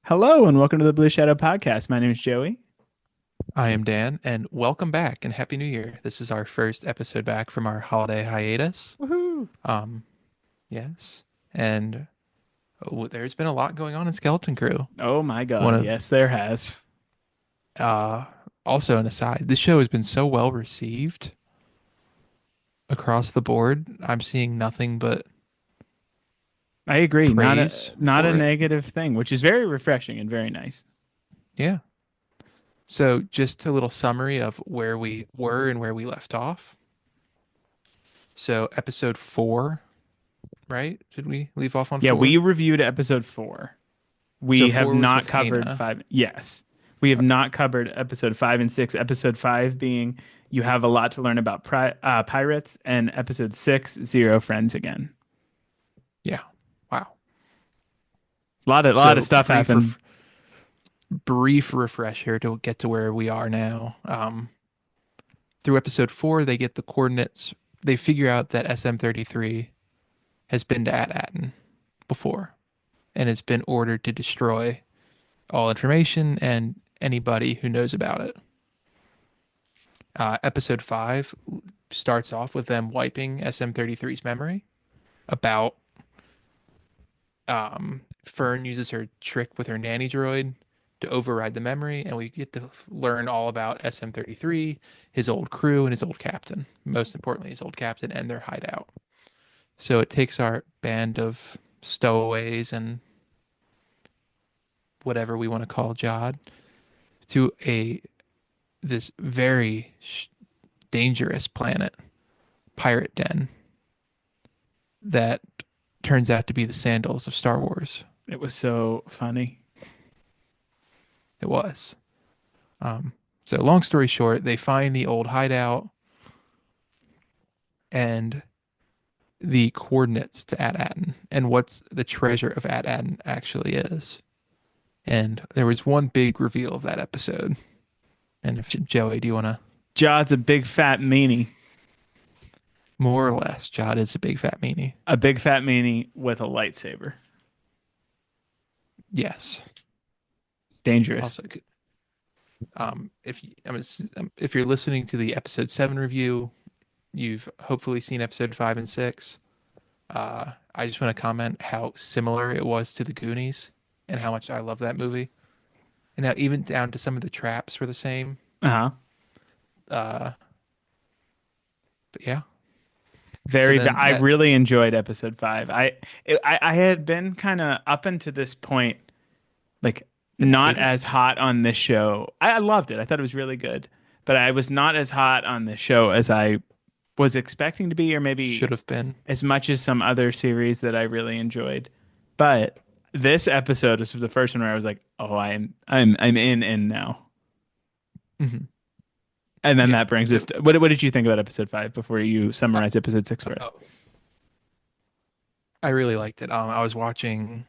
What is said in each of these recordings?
Hello and welcome to the Blue Shadow Podcast. My name is Joey. I am Dan, and welcome back and Happy New Year. This is our first episode back from our holiday hiatus. Woohoo! Um, yes, and there's been a lot going on in Skeleton Crew. Oh my One God, of yes, there has. uh, Also an aside, this show has been so well received across the board. I'm seeing nothing but I agree. Not a praise not a for it. negative thing, which is very refreshing and very nice. Yeah. So just a little summary of where we were and where we left off. So episode 4, right? Did we leave off on Yeah, we 4? reviewed episode 4. So We have 4 was not with covered Hannah. 5. Yes, we have Okay. not covered episode 5 and 6. Episode 5 being you have a lot to learn about pirates, and episode 6, Zero Friends again. Yeah. Wow. A lot of So stuff happened. brief refresher to get to where we are now. Through episode 4, they get the coordinates. They figure out that SM-33 has been to At-Aten before and has been ordered to destroy all information and anybody who knows about it. Episode 5 starts off with them wiping SM-33's memory about Fern uses her trick with her nanny droid to override the memory, and we get to learn all about SM-33, his old crew, and his old captain. Most importantly, his old captain and their hideout. So it takes our band of stowaways and whatever we want to call Jod to a this very dangerous planet, Pirate Den, that turns out to be the Sandals of Star Wars. It was so funny. It was. Um, so long story short, they find the old hideout and the coordinates to At-Aten and what's the treasure of At-Aten actually is. And there was one big reveal of that episode. And if Joey, do you want to Jod's a big fat meanie. more or less? Jod is a big fat meanie. A big fat meanie with a lightsaber. Yes. Dangerous. Also, if you're listening to the episode 7 review, you've hopefully seen episode 5 and 6. I just want to comment how similar it was to the Goonies and how much I love that movie. And now even down to some of the traps were the same. Uh-huh. Uh, but yeah. So then I that really enjoyed episode 5. I had been kind of up until this point like not hated it. as hot on this show. I loved it. I thought it was really good, but I was not as hot on this show as I was expecting to be, or maybe Should have been. as much as some other series that I really enjoyed. But this episode was the first one where I was like, "Oh, I'm in now." Hmm. And then Yeah. that brings us So to what did you think about episode 5 before you uh, summarize episode 6 for us? oh, I really liked it. I was watching.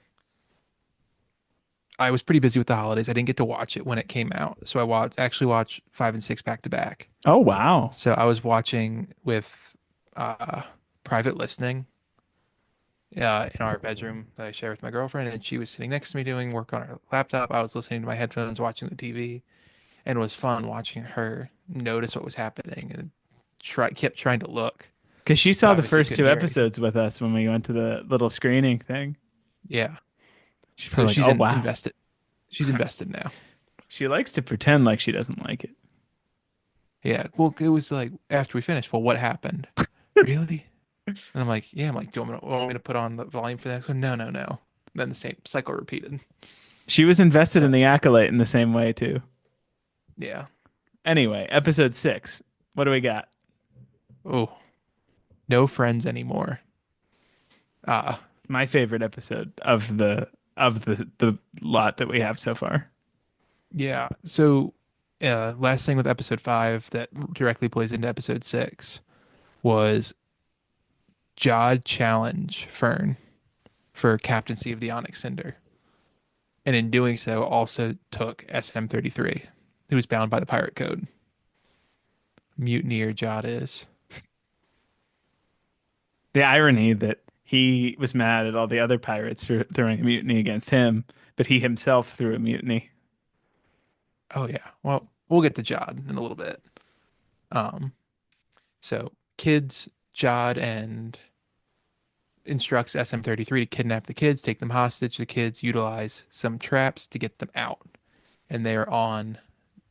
I was pretty busy with the holidays. I didn't get to watch it when it came out, so actually watched 5 and 6 back to back. Oh, wow. So I was watching with uh, private listening in our bedroom that I share with my girlfriend, and she was sitting next to me doing work on her laptop. I was listening to my headphones, watching the TV, and it was fun watching her notice what was happening and kept trying to look, Because she but saw the obviously first couldn't two hear anything. episodes with us when we went to the little screening thing. Yeah, She's so probably like, "Oh, wow." invested. She's invested now. She likes to pretend like she doesn't like it. Yeah, well, it was like after we finished. Well, what happened? Really? And I'm like, yeah. I'm like, do you want me to put on the volume for that? She goes, no, no, no. Then the same cycle repeated. She was invested in So the acolyte in the same way too. yeah. Anyway, episode 6. What do we got? Oh, no friends anymore. Uh, My favorite episode of the lot that we have so far. yeah. So, last thing with episode 5 that directly plays into episode 6 was Jod challenge Fern for captaincy of the Onyx Cinder, and in doing so, also took SM-33, who was bound by the pirate code. Mutineer Jod is. The irony that he was mad at all the other pirates for throwing a mutiny against him, but he himself threw a mutiny. Oh yeah. Well, we'll get to Jod in a little bit. Um, so kids, Jod and instructs SM-33 to kidnap the kids, take them hostage. The kids utilize some traps to get them out, and they are on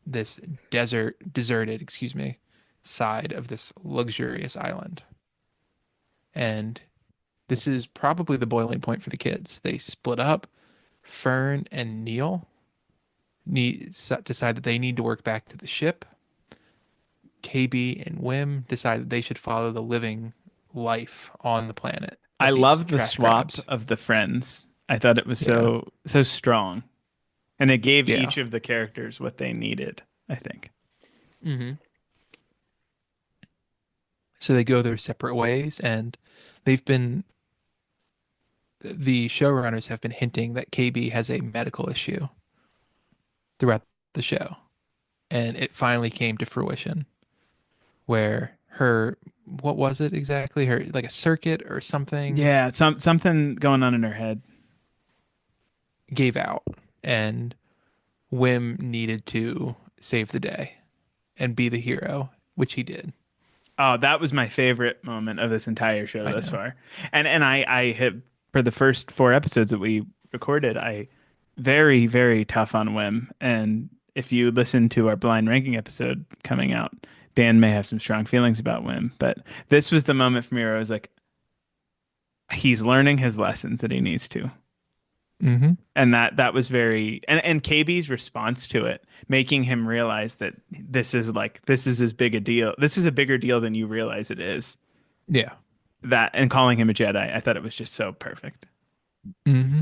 this deserted, side of this luxurious island. And this is probably the boiling point for the kids. They split up. Fern and Neil decide that they need to work back to the ship. KB and Wim decide that they should follow the living life on the planet I of these love the trash swap crabs. of the friends. I thought it was Yeah. so strong, and it gave Yeah. each of the characters what they needed, I think. hmm So they go their separate ways, and they've been, the showrunners have been hinting that KB has a medical issue throughout the show. And it finally came to fruition where her, what was it exactly? Her, like a circuit or something Yeah, something going on in her head. gave out, and Wim needed to save the day and be the hero, which he did. Oh, that was my favorite moment of this entire show I thus know. far. And I have for the first four episodes that we recorded, I very tough on Wim. And if you listen to our blind ranking episode coming out, Dan may have some strong feelings about Wim. But this was the moment for me where I was like, he's learning his lessons that he needs to. hmm And that was very and KB's response to it, making him realize that this is as big a deal. This is a bigger deal than you realize it is. Yeah. That and calling him a Jedi, I thought it was just so perfect. hmm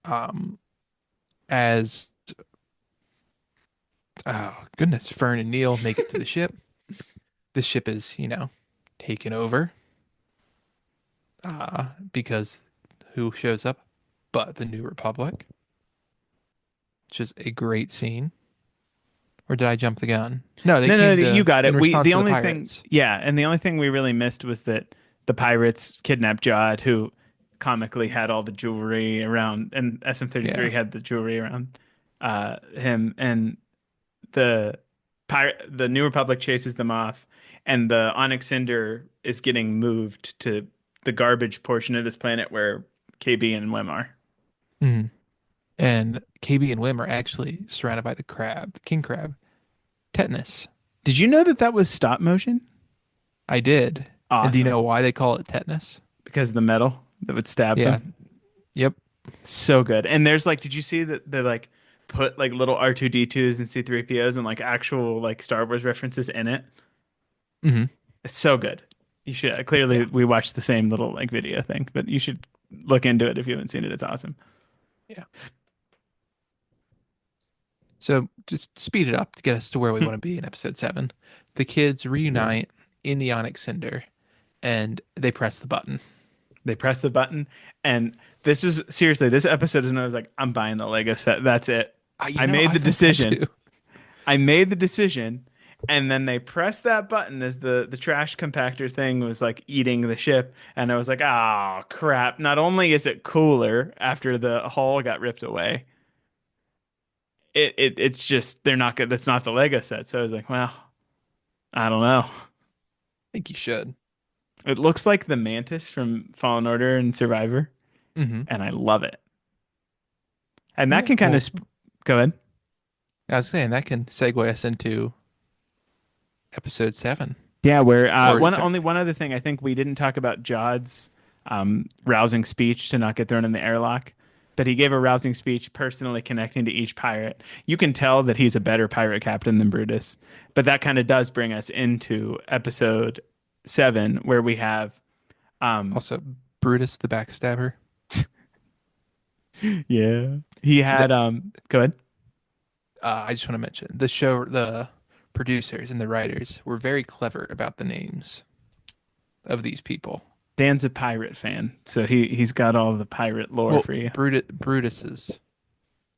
Um, as oh goodness, Fern and Neil make it to the ship. The ship is, taken over. Because who shows up but the New Republic, which is a great scene. Or did I jump the gun? No, they No, came you to got in it. We response the to the only thing, pirates. yeah, and the only thing we really missed was that the pirates kidnapped Jod, who comically had all the jewelry around, and SM-33 Yeah. had the jewelry around him, and the the New Republic chases them off, and the Onyx Cinder is getting moved to the garbage portion of this planet where KB and Wem are. Mhm. And KB and Wim are actually surrounded by the crab, the king crab, tetanus. Did you know that that was stop motion? I did. And do you Awesome. know why they call it tetanus? Because of the metal that would stab Yeah. them. Yep. So good. And there's like, did you see that they like put like little R2D2s and C3POs and like actual like Star Wars references in it? hmm It's so good. You should clearly Yeah. we watched the same little like video thing, but you should look into it if you haven't seen it. It's awesome. Yeah. So just speed it up to get us to where we want to be in episode 7. The kids reunite in the Onyx Cinder and they press the button. They press the button, and this was seriously this episode, and I was like, I'm buying the Lego set. That's it. I made I the thought that decision. too. I made the decision, and then they pressed that button as the trash compactor thing was like eating the ship, and I was like, oh crap! Not only is it cooler after the hull got ripped away, it's just they're not good. That's not the Lego set. So I was like, well, I don't know. I think you should. It looks like the Mantis from Fallen Order and Survivor, hmm and I love it. And that Yeah. can kind of Well, go ahead. I was saying that can segue us into episode 7. Yeah, where Or one sorry. only one other thing I think we didn't talk about Jod's rousing speech to not get thrown in the airlock. But he gave a rousing speech personally connecting to each pirate. You can tell that he's a better pirate captain than Brutus. But that kind of does bring us into episode 7, where we have um Also, Brutus the backstabber. yeah. He The, had go ahead. I just want to mention the producers and the writers were very clever about the names of these people. Dan's a pirate fan, so he's got all the pirate lore Well, for you. Brutus's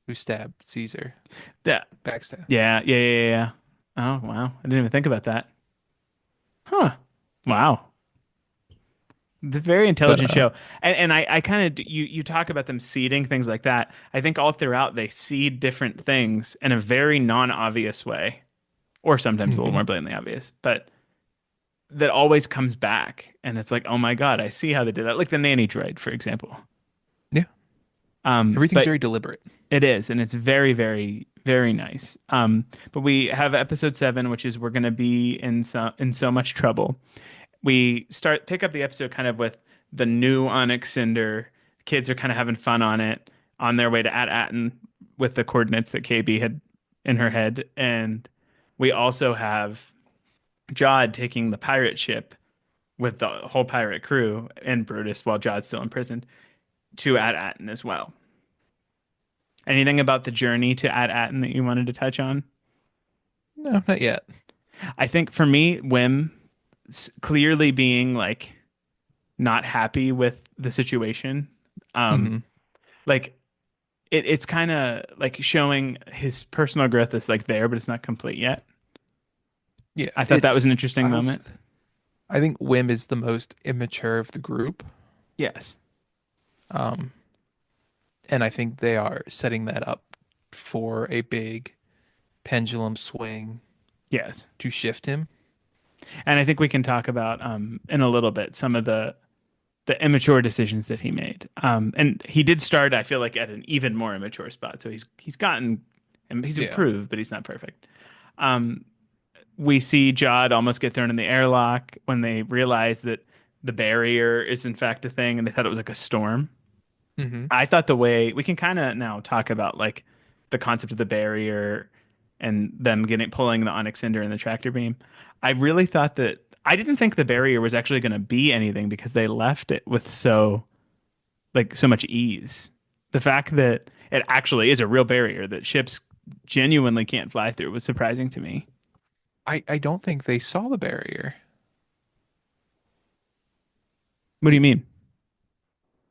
who stabbed Caesar, Yeah, backstab. yeah. Oh wow, I didn't even think about that. Huh. Wow. It's a very But intelligent show. And I kind of, you talk about them seeding things like that. I think all throughout they seed different things in a very non-obvious way, or sometimes a little mhm. more blatantly obvious, but that always comes back. And it's like, oh my God, I see how they did that. Like the nanny droid, for example. Yeah, everything's But very deliberate. it is, and it's very, very, very nice. But we have episode 7, which is we're going to be in so much trouble. We start pick up the episode kind of with the new Onyx Cinder. Kids are kind of having fun on it on their way to At-Atten with the coordinates that KB had in her head, and we also have Jod taking the pirate ship with the whole pirate crew and Brutus while Jod's still imprisoned to At-Atten as well. Anything about the journey to At-Atten that you wanted to touch on? No, not yet. I think for me, Wim clearly being like not happy with the situation. Um, Hmm. like it's kind of like showing his personal growth is like there, but it's not complete yet. Yeah, I thought that it's was an interesting I was moment. I think Wim is the most immature of the group. Yes. Um, and I think they are setting that up for a big pendulum swing Yes. to shift him. And I think we can talk about in a little bit some of the immature decisions that he made. And he did start, I feel like, at an even more immature spot. So he's gotten and he's Yeah. improved, but he's not perfect. Um, we see Jod almost get thrown in the airlock when they realize that the barrier is in fact a thing, and they thought it was like a storm. Hmm. I thought the way we can kind of now talk about like the concept of the barrier and them getting pulling the Onyx Cinder and the tractor beam. I really thought that I didn't think the barrier was actually going to be anything because they left it with so much ease. The fact that it actually is a real barrier that ships genuinely can't fly through was surprising to me. I don't think they saw the barrier. What do you mean?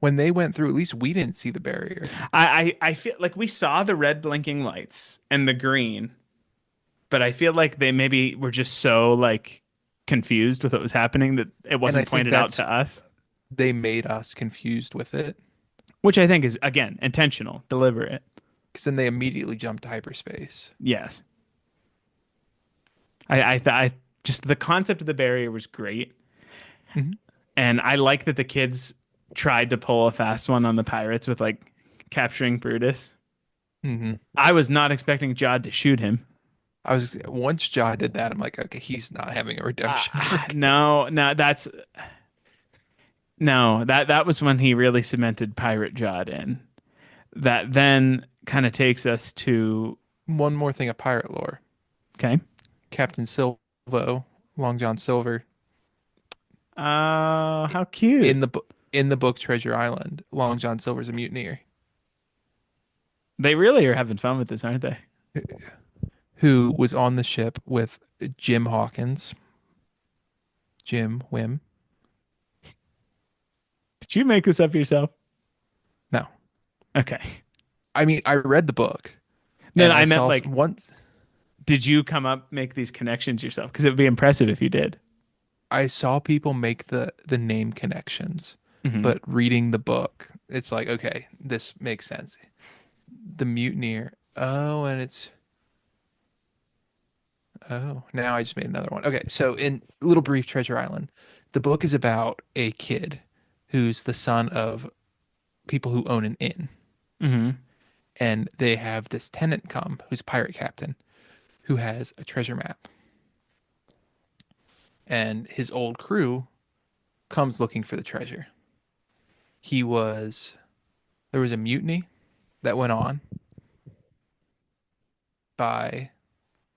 When they went through, at least we didn't see the barrier. I feel like we saw the red blinking lights and the green, but I feel like they maybe were just so like confused with what was happening that it And I wasn't think pointed out that's to us, they made us confused with it which I think is again intentional, deliberate. because then they immediately jumped to hyperspace. Yes. I just the concept of the barrier was great, Hmm. and I like that the kids tried to pull a fast one on the pirates with like capturing Brutus. Hmm. I was not expecting Jod to shoot him. I was once Jaw did that, I'm like, okay, he's not having a redemption arc. No, no, that's no, that was when he really cemented Pirate Jod in. That then kind of takes us to One more thing of pirate lore. okay. Captain Silvo, Long John Silver, How cute. in the book Treasure Island, Long John Silver's a mutineer They really are having fun with this, aren't they? who was on the ship with Jim Hawkins, Jim Wim. Did you make this up yourself? No, Okay. I mean I read the book No, and no, I I meant saw like, once did you come up make these connections yourself? Because it would be impressive if you did. I saw people make the name connections, Hmm. but reading the book, it's like okay, this makes sense. The mutineer. Oh, and it's oh, now I just made another one. Okay, so in Little Brief Treasure Island, the book is about a kid who's the son of people who own an inn. Hmm. And they have this tenant come who's a pirate captain who has a treasure map. And his old crew comes looking for the treasure. He was, there was a mutiny that went on by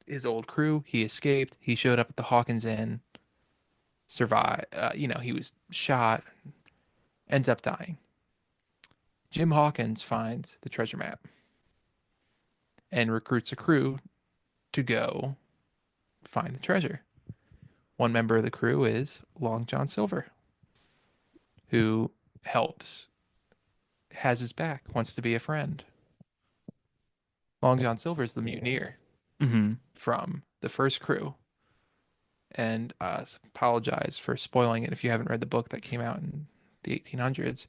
his old crew. He escaped. He showed up at the Hawkins Inn, survived. He was shot, ends up dying. Jim Hawkins finds the treasure map and recruits a crew to go find the treasure. One member of the crew is Long John Silver, who helps, has his back, wants to be a friend. Long John Silver is the mutineer Hmm. from the first crew, and apologize for spoiling it if you haven't read the book that came out in the 1800s.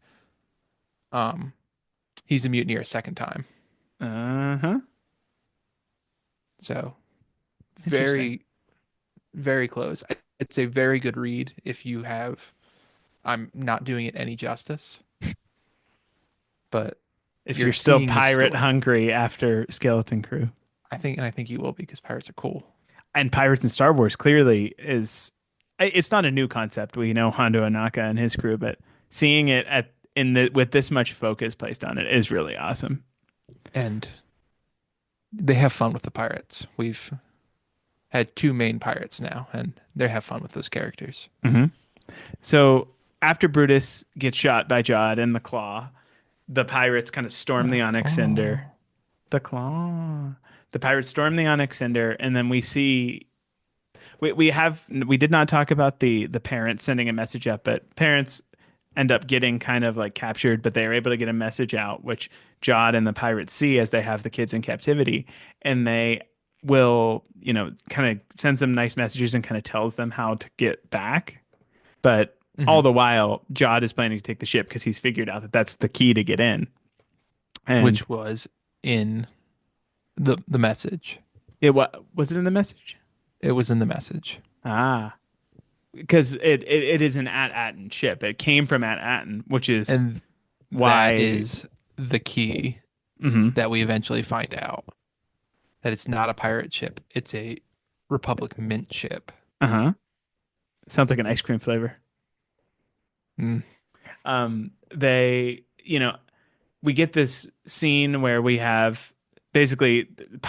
Um, he's a mutineer a second time. Uh-huh. So Interesting. very, very close. It's a very good read if you have. I'm not doing it any justice, but If you're you're still seeing the pirate story. hungry after Skeleton Crew. I think you will be because pirates are cool. And Pirates and Star Wars clearly is it's not a new concept. We know Hondo Anaka and his crew, but seeing it at in the with this much focus placed on it is really awesome. And they have fun with the pirates. We've had two main pirates now, and they have fun with those characters. Hmm. So after Brutus gets shot by Jod and the Claw, the pirates kind of storm the Onyx Cinder. Claw. The Claw. The pirates storm the Onyx Cinder, and then we see we did not talk about the parents sending a message up, but parents end up getting kind of like captured, but they are able to get a message out, which Jod and the pirates see as they have the kids in captivity, and they will, kind of sends them nice messages and kind of tells them how to get back. But all Hmm. the while, Jod is planning to take the ship because he's figured out that that's the key to get in. And Which was in the message. was it in the message? It was in the message. Ah, because it is an At-Aten ship. It came from At-Aten, which is And that why. is the key Hmm. that we eventually find out that it's not a pirate ship. It's a Republic Mint ship. Uh-huh. Sounds like an ice cream flavor. Mm. We get this scene where we have basically the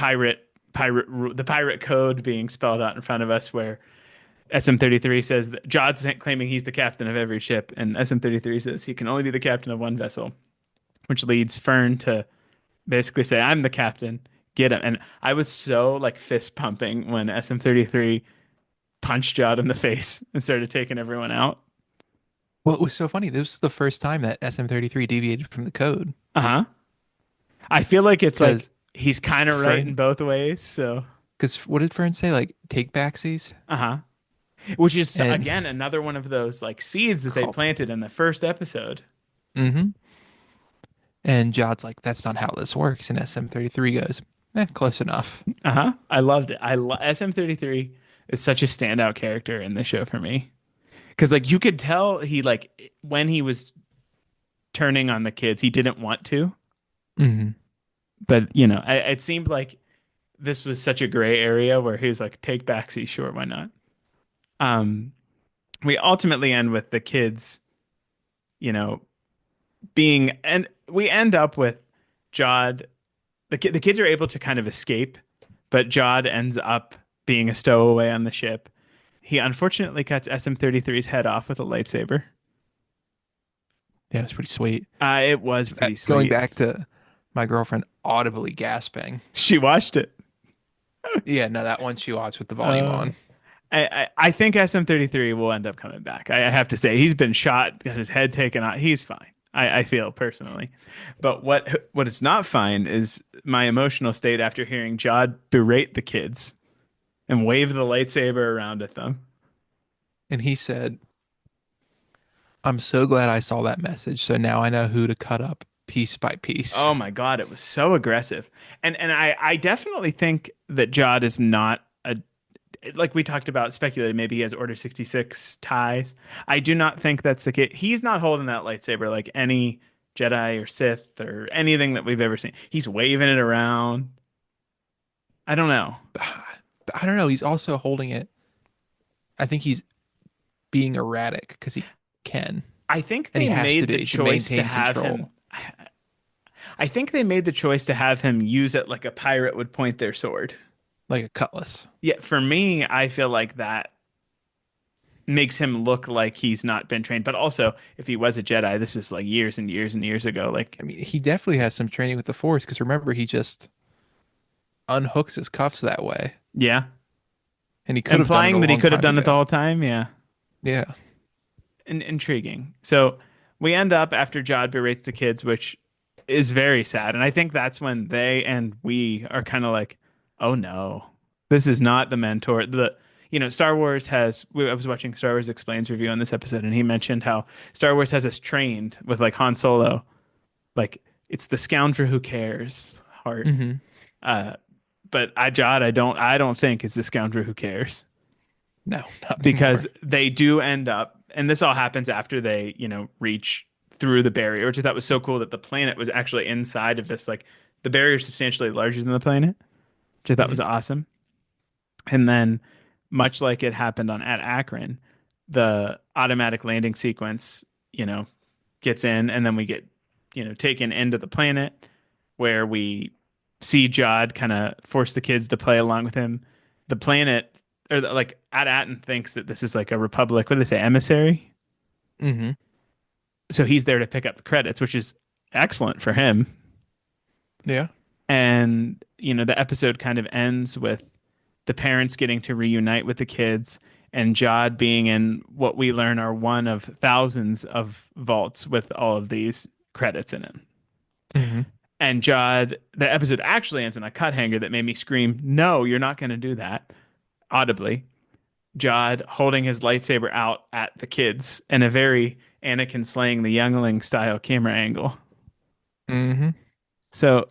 pirate code being spelled out in front of us, where SM-33 says that Jod's claiming he's the captain of every ship, and SM-33 says he can only be the captain of one vessel, which leads Fern to basically say, "I'm the captain. Get him." And I was so like fist pumping when SM-33 punched Jod in the face and started taking everyone out. Well, it was so funny. This was the first time that SM-33 deviated from the code Uh-huh. I feel like it's like because he's kind of right in Fern, both ways. So, because what did Fern say? Like, take backsies? uh-huh. Which is And again another one of those like seeds that they call. planted in the first episode. Mm-hmm. And Jod's like, that's not how this works. And SM-33 goes, close enough. Uh-huh. I loved it. SM-33 is such a standout character in the show for me. Because like you could tell he like when he was turning on the kids, he didn't want to. Mm-hmm. But it seemed like this was such a gray area where he was like, take backseat, sure, why not? Um, we ultimately end with the kids, you know, and we end up with Jod. The kids are able to kind of escape, but Jod ends up being a stowaway on the ship. He unfortunately cuts SM-33's head off with a lightsaber. Yeah, it was pretty sweet. It was pretty Going sweet. back to my girlfriend audibly gasping. She watched it. Yeah, no, that one she watched with the volume Uh, on. I think SM-33 will end up coming back. I have to say he's been shot, got his head taken out. He's fine. I feel personally, but what is not fine is my emotional state after hearing Jod berate the kids and wave the lightsaber around at them. And he said, I'm so glad I saw that message. So now I know who to cut up piece by piece. Oh my God, it was so aggressive. And I definitely think that Jod is not a like we talked about speculating maybe he has Order 66 ties. I do not think that's the case. He's not holding that lightsaber like any Jedi or Sith or anything that we've ever seen. He's waving it around. I don't know. I don't know. He's also holding it. I think he's being erratic because he can. I think And he they has to made the be to choice to maintain have him control. I think they made the choice to have him use it like a pirate would point their sword. Like a cutlass. Yeah, for me, I feel like that makes him look like he's not been trained. But also, if he was a Jedi, this is like years and years and years ago. Like, I mean, he definitely has some training with the Force because remember, he just unhooks his cuffs that way. yeah, And he could have done it a implying that he long could have time done it the ago. whole time. Yeah, Yeah. intriguing. So we end up after Jod berates the kids, which is very sad. And I think that's when they and we are kind of like, oh no, this is not the mentor. Star Wars has. I was watching Star Wars Explains review on this episode, and he mentioned how Star Wars has us trained with like Han Solo, like it's the scoundrel who cares heart. Hmm. Uh, but Jod, I don't think is the scoundrel who cares No, not because anymore. they do end up, and this all happens after they, reach through the barrier, which I thought was so cool that the planet was actually inside of this. Like the barrier is substantially larger than the planet, which I thought Hmm. was awesome. And then, much like it happened on at Akron, the automatic landing sequence, gets in, and then we get, taken into the planet where we see Jod kind of force the kids to play along with him. The planet, or like At thinks that this is like a republic. What do they say, emissary? Hmm. So he's there to pick up the credits, which is excellent for him. Yeah. And the episode kind of ends with the parents getting to reunite with the kids and Jod being in what we learn are one of thousands of vaults with all of these credits in it. Hmm. And Jod, the episode actually ends in a cut hanger that made me scream, "No, you're not going to do that," audibly. Jod holding his lightsaber out at the kids in a very Anakin slaying the youngling style camera angle. Hmm. So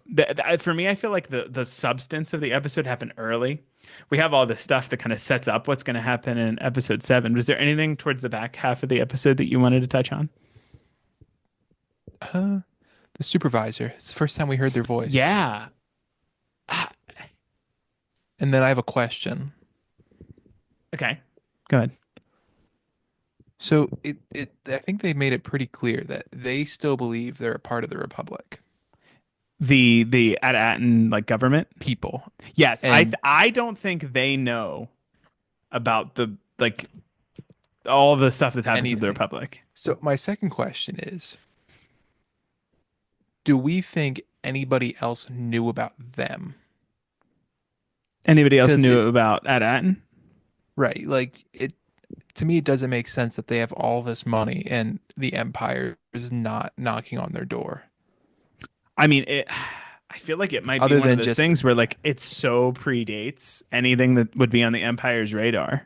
for me, I feel like the substance of the episode happened early. We have all this stuff that kind of sets up what's going to happen in episode 7. Was there anything towards the back half of the episode that you wanted to touch on? Uh, the supervisor. It's the first time we heard their voice. Yeah. Ah, And then I have a question. okay. Go ahead. So I think they made it pretty clear that they still believe they're a part of the Republic. The At-Aten like government. People. Yes, And I don't think they know about the like all the stuff that happens with the anything. Republic. So my second question is, do we think anybody else knew about them? Anybody else Because knew about At-Aten? right, like it to me it doesn't make sense that they have all this money and the Empire is not knocking on their door. I mean, I feel like it might be Other one of than those just things where like it so predates anything that would be on the Empire's radar.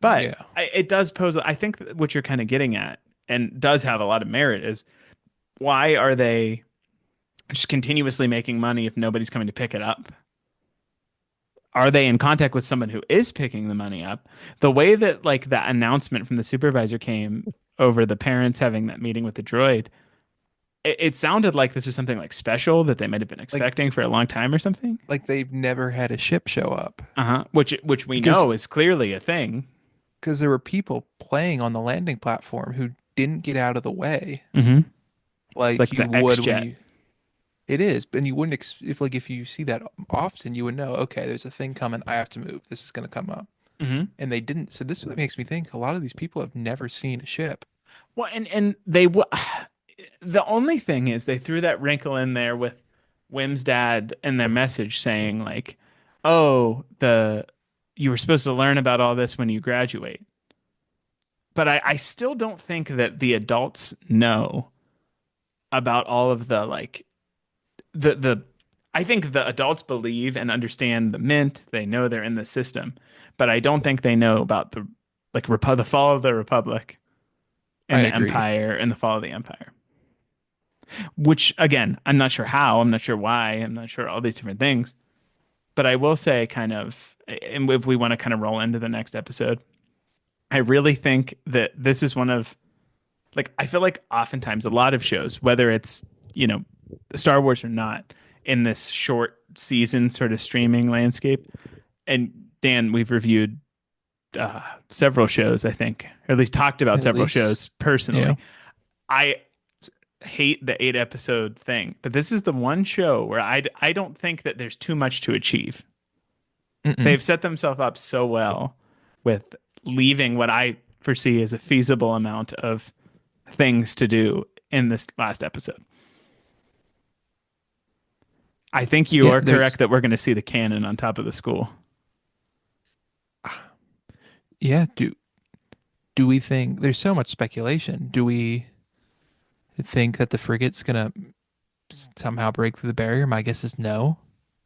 But yeah, it does pose. I think what you're kind of getting at, and does have a lot of merit, is why are they just continuously making money if nobody's coming to pick it up? Are they in contact with someone who is picking the money up? The way that like that announcement from the supervisor came over the parents having that meeting with the droid, it sounded like this was something like special that they might have been like expecting for a long time or something. they've never had a ship show up Uh-huh. Which we because know is clearly a thing. there were people playing on the landing platform who didn't get out of the way Hmm. It's like like you the would when X-Jet. you it is, and you wouldn't if you see that often, you would know, okay, there's a thing coming, I have to move. This is going to come up. Hmm. And they didn't. So this makes me think a lot of these people have never seen a ship. Well, and they the only thing is they threw that wrinkle in there with Wim's dad in their message saying like, "Oh, the you were supposed to learn about all this when you graduate." But I still don't think that the adults know about all of the like the I think the adults believe and understand the mint. They know they're in the system, but I don't think they know about the like the fall of the Republic I and the agree. Empire and the fall of the Empire. Which again, I'm not sure how, I'm not sure why, I'm not sure all these different things. But I will say, kind of, and if we want to kind of roll into the next episode, I really think that this is one of like I feel like oftentimes a lot of shows, whether it's you know Star Wars or not, in this short season sort of streaming landscape. And Dan, we've reviewed several shows, I think, or at least talked about At several least, shows personally. yeah. I hate the 8 episode thing, but this is the one show where I don't think that there's too much to achieve. Mm-mm. They've set themselves up so well with leaving what I foresee as a feasible amount of things to do in this last episode. I think you Yeah, are there's correct that we're going to see the cannon on top of the school. yeah, do we think there's so much speculation? Do we think that the frigate's gonna somehow break through the barrier? My guess is no.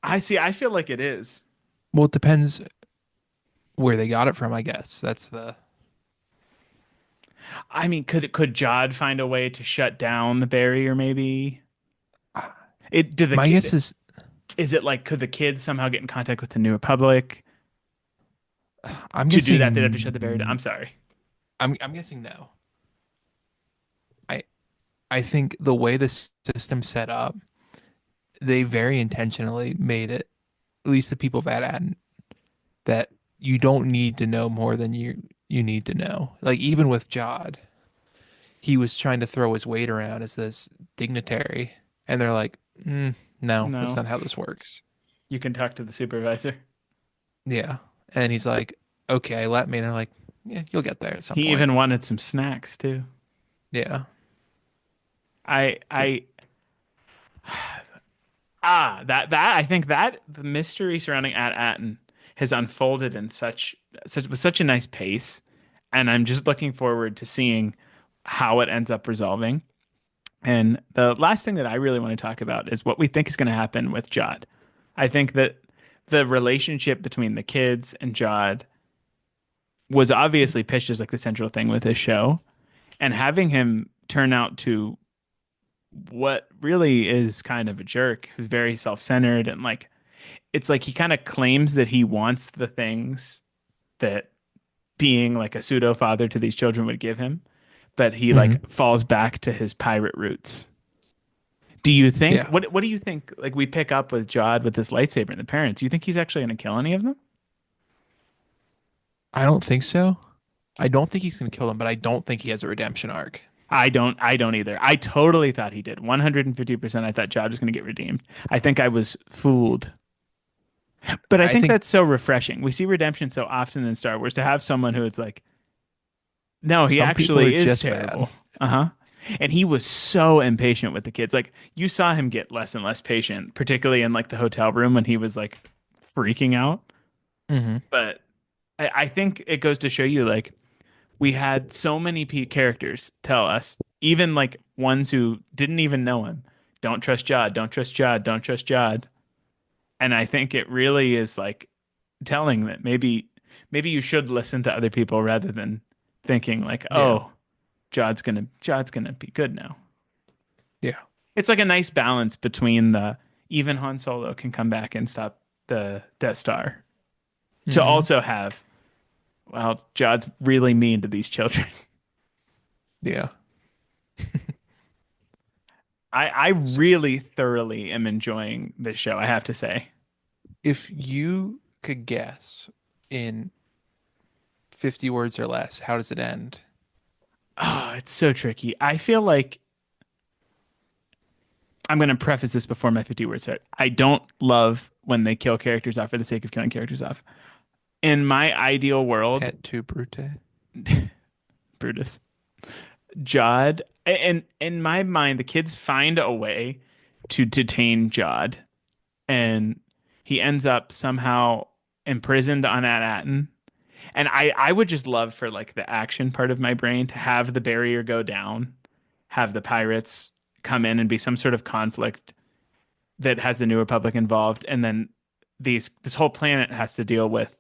I see. I feel like it is. Well, it depends. where they got it from, I guess. That's the I mean, could Jod find a way to shut down the barrier? Maybe it. Do the my kid? guess is Is it like could the kids somehow get in contact with the New Republic? I'm To do that, they'd have to shut the barrier down. guessing I'm sorry. I'm guessing no. I I think the way the system's set up, they very intentionally made it, at least the people that hadn't, that you don't need to know more than you need to know. Like even with Jod, he was trying to throw his weight around as this dignitary, and they're like, no, that's No, not how this works. you can talk to the supervisor. Yeah, and he's like, okay, let me. And they're like, yeah, you'll get there at some He point. even wanted some snacks too. Yeah, I it's I that I think that the mystery surrounding Atten has unfolded in such with such a nice pace, and I'm just looking forward to seeing how it ends up resolving. And the last thing that I really want to talk about is what we think is going to happen with Jod. I think that the relationship between the kids and Jod was obviously pitched as like the central thing with this show, and having him turn out to what really is kind of a jerk who's very self-centered and like it's like he kind of claims that he wants the things that being like a pseudo father to these children would give him, but he mhm. like falls back to his pirate roots. Do you think Yeah. what do you think like we pick up with Jod with this lightsaber and the parents? Do you think he's actually going to kill any of them? I don't think so. I don't think he's gonna kill him, but I don't think he has a redemption arc. I don't either. I totally thought he did. 150% I thought Jod was going to get redeemed. I think I was fooled. But I I think think that's so refreshing. We see redemption so often in Star Wars to have someone who it's like, no, he some people are actually is just bad. terrible. Uh-huh. And he was so impatient with the kids. Like you saw him get less and less patient, particularly in like the hotel room when he was like freaking out. Hmm. But I think it goes to show you like we had so many characters tell us, even like ones who didn't even know him, don't trust Jod, don't trust Jod, don't trust Jod. And I think it really is like telling that maybe you should listen to other people rather than thinking like, Yeah. oh, Jod's gonna be good now. Yeah. It's like a nice balance between the even Han Solo can come back and stop the Death Star to Hmm. also have, well, Jod's really mean to these children. Yeah. I really thoroughly am enjoying this show, I have to say. If you could guess in 50 words or less, how does it end? Oh, it's so tricky. I feel like I'm going to preface this before my 50 words start. I don't love when they kill characters off for the sake of killing characters off. In my ideal world, Et tu, Brute? Brutus, Jod, and in my mind, the kids find a way to detain Jod, and he ends up somehow imprisoned on At-Aten. And I would just love for like the action part of my brain to have the barrier go down, have the pirates come in and be some sort of conflict that has the New Republic involved, and then this whole planet has to deal with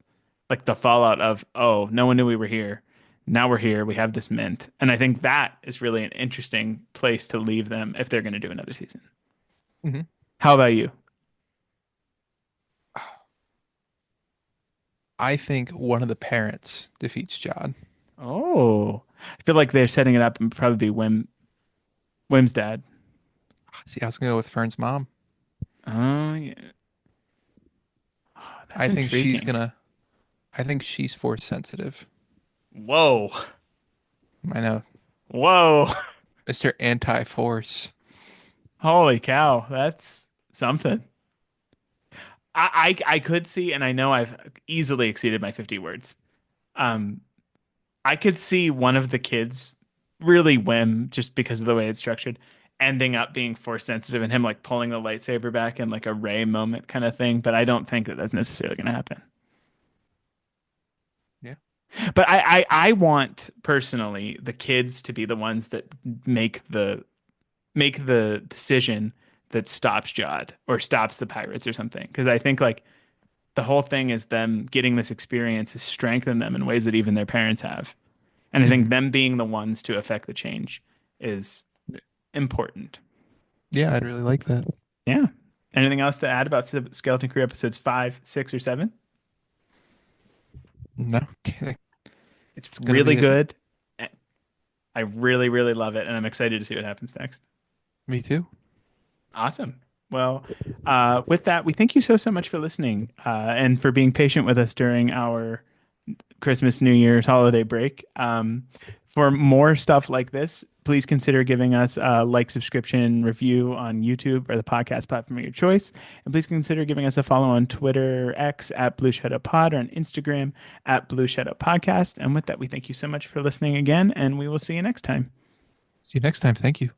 like the fallout of, oh, no one knew we were here. Now we're here. We have this mint. And I think that is really an interesting place to leave them if they're going to do another season. Hmm. How about you? I think one of the parents defeats John. Oh, I feel like they're setting it up and probably be Wim's dad. See, I was gonna go with Fern's mom. Oh, yeah. Oh, that's I think she's intriguing. gonna. I think she's force sensitive. Whoa. I know, Whoa. Mr. Anti-Force. Holy cow. That's something. I could see, and I know I've easily exceeded my 50 words. Um, I could see one of the kids really whim just because of the way it's structured, ending up being force sensitive and him like pulling the lightsaber back in like a Ray moment kind of thing. But I don't think that that's necessarily going to happen. Yeah. But I want personally the kids to be the ones that make the decision that stops Jod or stops the pirates or something. Because I think like the whole thing is them getting this experience has strengthened them in ways that even their parents have. And I think Hmm. them being the ones to affect the change is important. Yeah, I'd really like that. Yeah. Anything else to add about Skeleton Crew episodes 5, 6, or 7? No, okay. It's It's gonna really be it. good. I really, really love it, and I'm excited to see what happens next. Me too. Awesome. Well, with that, we thank you so much for listening and for being patient with us during our Christmas, New Year's holiday break. For more stuff like this, please consider giving us a like, subscription, review on YouTube or the podcast platform of your choice. And please consider giving us a follow on Twitter, X at Blue Shadow Pod, or on Instagram at Blue Shadow Podcast. And with that, we thank you so much for listening again, and we will see you next time. See you next time. Thank you.